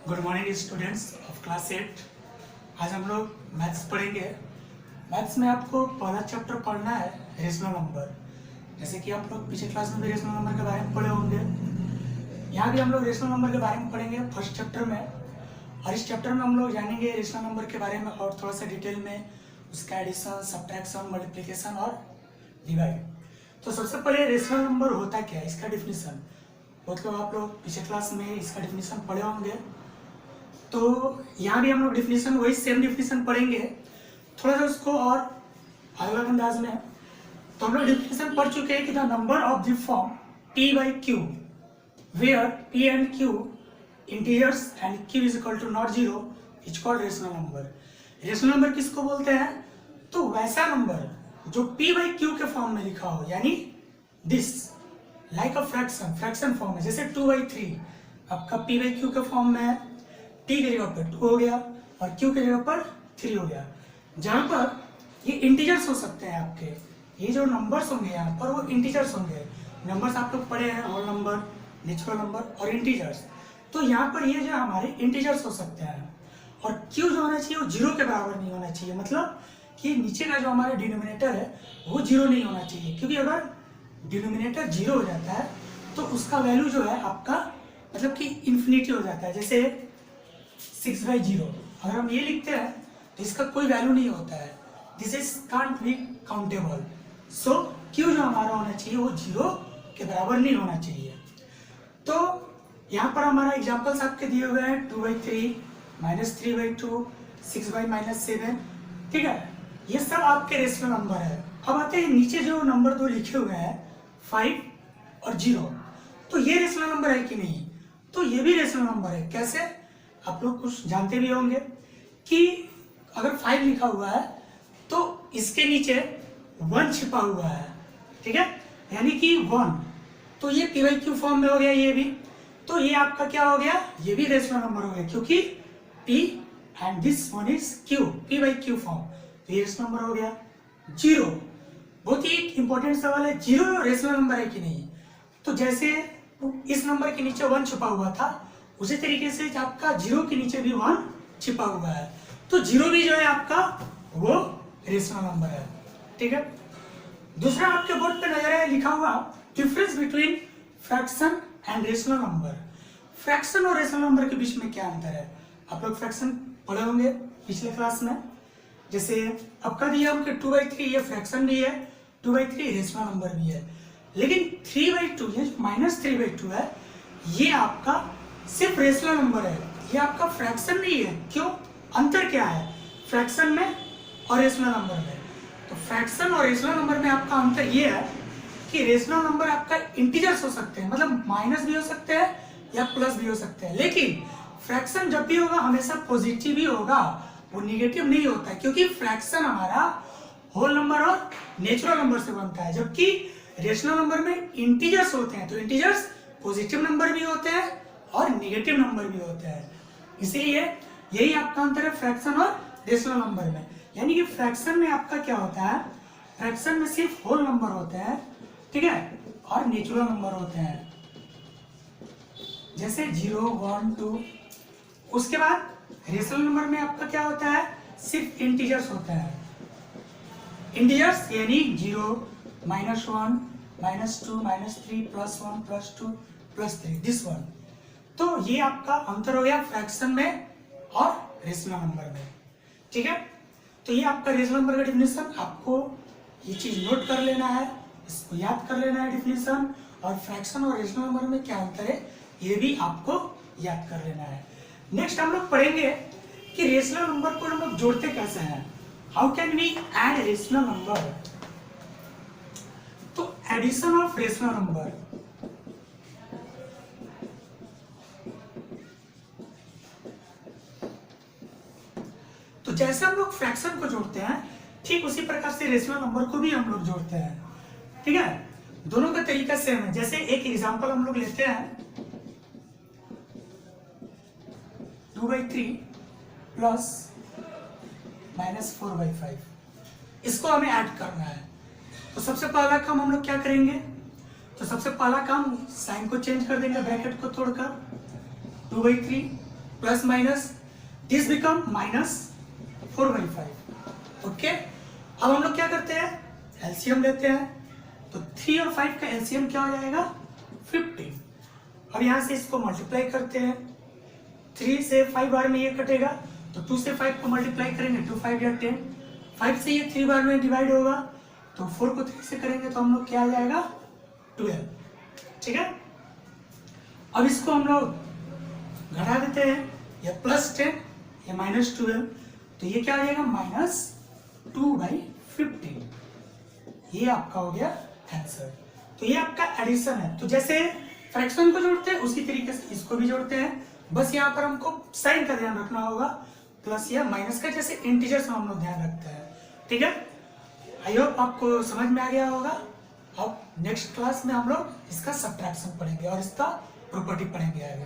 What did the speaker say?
Good morning students of class 8। आज हम लोग मैथ्स पढ़ेंगे। मैथ्स में आपको पहला चैप्टर पढ़ना है रेशनल नंबर। जैसे कि आप लोग पिछले क्लास में भी रेशनल नंबर के बारे में पढ़े होंगे, यहाँ भी हम लोग रेशनल नंबर के बारे में पढ़ेंगे फर्स्ट चैप्टर में। और इस चैप्टर में हम लोग जानेंगे रेशनल नंबर के बारे में और थोड़ा सा डिटेल में उसका एडिशन, सब्ट्रैक्शन, मल्टीप्लिकेशन और डिवाइड। तो सबसे पहले रेशनल नंबर होता क्या है, इसका डिफिनीशन। मतलब आप लोग पिछले क्लास में इसका डिफिनीशन पढ़े होंगे, तो यहाँ भी हम लोग डिफिनीशन वही सेम डिफिनीशन पढ़ेंगे, थोड़ा सा उसको और अलग अंदाज में। तो हम लोग डिफिनीशन पढ़ चुके हैं कि the number of the form p by q where p and q integers and q is equal to not zero is called rational number। Rational number किसको बोलते हैं? तो वैसा नंबर जो p by q के फॉर्म में लिखा हो, यानी this like a fraction, fraction form है। जैसे 2/3 आपका p by q के फॉर्म में है, t के जगह पर 2 हो गया और q के जगह पर 3 हो गया। जहां पर ये इंटीजर्स हो सकते हैं आपके, ये जो नंबर्स होंगे यहाँ पर वो इंटीजर्स होंगे। नंबर्स आप लोग पढ़े हैं, होल नंबर, नेचुरल नंबर और इंटीजर्स। तो यहाँ पर ये जो हमारे इंटीजर्स हो सकते हैं और q जो होना चाहिए वो 0 के बराबर नहीं होना चाहिए। मतलब कि नीचे का जो हमारा डिनोमिनेटर है वो 0 नहीं होना चाहिए, क्योंकि अगर डिनोमिनेटर 0 हो जाता है तो उसका वैल्यू जो है आपका मतलब कि इन्फिनिटी हो जाता है। जैसे 6/0 अगर हम ये लिखते हैं तो इसका कोई वैल्यू नहीं होता है, this is can't be countable. So q जो हमारा होना चाहिए वो 0 के बराबर नहीं होना चाहिए। तो यहाँ पर हमारा एग्जांपल्स आपके दिए हुए हैं 2/3, -3/2, 6/-7। ठीक है, ये सब आपके रेशनल नंबर है। अब आते हैं नीचे जो नंबर दो लिखे हुए हैं 5 और 0, तो ये रेशनल नंबर है कि नहीं? तो ये भी रेशनल नंबर है। कैसे? आप लोग कुछ जानते भी होंगे कि अगर 5 लिखा हुआ है तो इसके नीचे 1 छिपा हुआ है, ठीक है, यानी कि 1। तो ये p by q फॉर्म में हो गया, ये भी। तो ये आपका क्या हो गया? ये भी रेशनल नंबर हो गया, क्योंकि p and this one is q, p by q form. तो ये रेशनल नंबर हो गया। 0 बहुत ही इंपॉर्टेंट सवाल है, 0 रेशनल नंबर है कि नहीं? तो जैसे इस नंबर के नीचे 1 छुपा हुआ था, उसी तरीके से आपका 0 के नीचे भी 1 छिपा हुआ है, तो 0 भी जो है आपका वो रेशनल नंबर है। ठीक है, दूसरा आपके बोर्ड पे नजर है लिखा हुआ difference between fraction and rational number. Fraction और रेशनल नंबर के बीच में क्या अंतर है? आप लोग फ्रैक्शन पढ़े होंगे पिछले क्लास में। जैसे आपका दिया हम कि 2/3 ये फ्रैक्शन भी है, 2/3 रेशनल नंबर भी है, लेकिन 3/2 ये -3/2 है, ये आपका सिर्फ रेशनल नंबर है, ये आपका फ्रैक्शन नहीं है। क्यों? अंतर क्या है फ्रैक्शन में और रेशनल नंबर में? तो फ्रैक्शन और रेशनल नंबर में आपका अंतर ये है कि रेशनल नंबर आपका इंटीजर्स हो सकते हैं, मतलब माइनस भी हो सकते हैं या प्लस भी हो सकते हैं, लेकिन फ्रैक्शन जब भी होगा हमेशा पॉजिटिव ही होगा, वो निगेटिव नहीं होता है, क्योंकि फ्रैक्शन हमारा होल नंबर और नेचुरल नंबर से बनता है, जबकि रेशनल नंबर में इंटीजर्स होते हैं। तो इंटीजर्स पॉजिटिव नंबर भी होते हैं और निगेटिव नंबर भी होते हैं, इसीलिए यही आपका अंतर है फ्रैक्शन और रेशनल नंबर में। यानी कि फ्रैक्शन में आपका क्या होता है, फ्रैक्शन में सिर्फ होल नंबर होते हैं, ठीक है, और नेचुरल नंबर होते हैं, जैसे 0, 1, 2। उसके बाद रेशनल नंबर में आपका क्या होता है, सिर्फ इंटीजर्स होते हैं। इंटीजर्स यानी 0, -1, -2, -3, +1, +2, +3, दिस वन। तो ये आपका अंतर हो गया फ्रैक्शन में और रेशनल नंबर में। ठीक है, तो ये आपका रेशनल नंबर का डिफिनीशन, आपको ये चीज नोट कर लेना है, इसको याद कर लेना है डिफिनीशन, और फ्रैक्शन और रेशनल नंबर में क्या अंतर है ये भी आपको याद कर लेना है। नेक्स्ट हम लोग पढ़ेंगे कि रेशनल नंबर को हम लोग जोड़ते कैसे हैं, how can we add rational number. तो एडिशन ऑफ रेशनल नंबर, तो जैसे हम लोग फ्रैक्शन को जोड़ते हैं ठीक उसी प्रकार से रेशनल नंबर को भी हम लोग जोड़ते हैं। ठीक है, दोनों का तरीका सेम है। जैसे एक एग्जांपल हम लोग लेते हैं 2/3 प्लस -4/5, इसको हमें ऐड करना है। तो सबसे पहला काम हम लोग क्या करेंगे, तो सबसे पहला काम साइन को चेंज कर देंगे, ब्रैकेट को तोड़कर 2/3 plus minus this become -4/5। Okay, अब हम लोग क्या करते हैं, एलसीएम लेते हैं। तो 3 और 5 का एलसीएम क्या हो जाएगा 15। अब यहां से इसको मल्टीप्लाई करते हैं, 3 से 5 बार में ये कटेगा, तो 2 से 5 को मल्टीप्लाई करेंगे 2 5 या 10, 5 से ये 3 बार में डिवाइड होगा, तो 4 को 3 से करेंगे तो हम लोग क्या आ जाएगा 12। ठीक है, अब इसको हम लोग घटा देते हैं, ये +10 ये -12, तो ये क्या आ जाएगा -2/15। ये आपका हो गया आंसर। तो ये आपका एडिशन है। तो जैसे फ्रैक्शन को जोड़ते हैं उसी तरीके से इसको भी जोड़ते हैं, बस यहाँ पर हमको साइन का ध्यान रखना होगा, प्लस या माइनस का, जैसे इंटीजर्स में हम लोग ध्यान रखते हैं। ठीक है, आई होप आपको समझ में आ गया होगा। अब नेक्स्ट क्लास में हम लोग इसका सब्ट्रैक्शन पढ़ेंगे और इसका प्रॉपर्टी पढ़ेंगे आगे।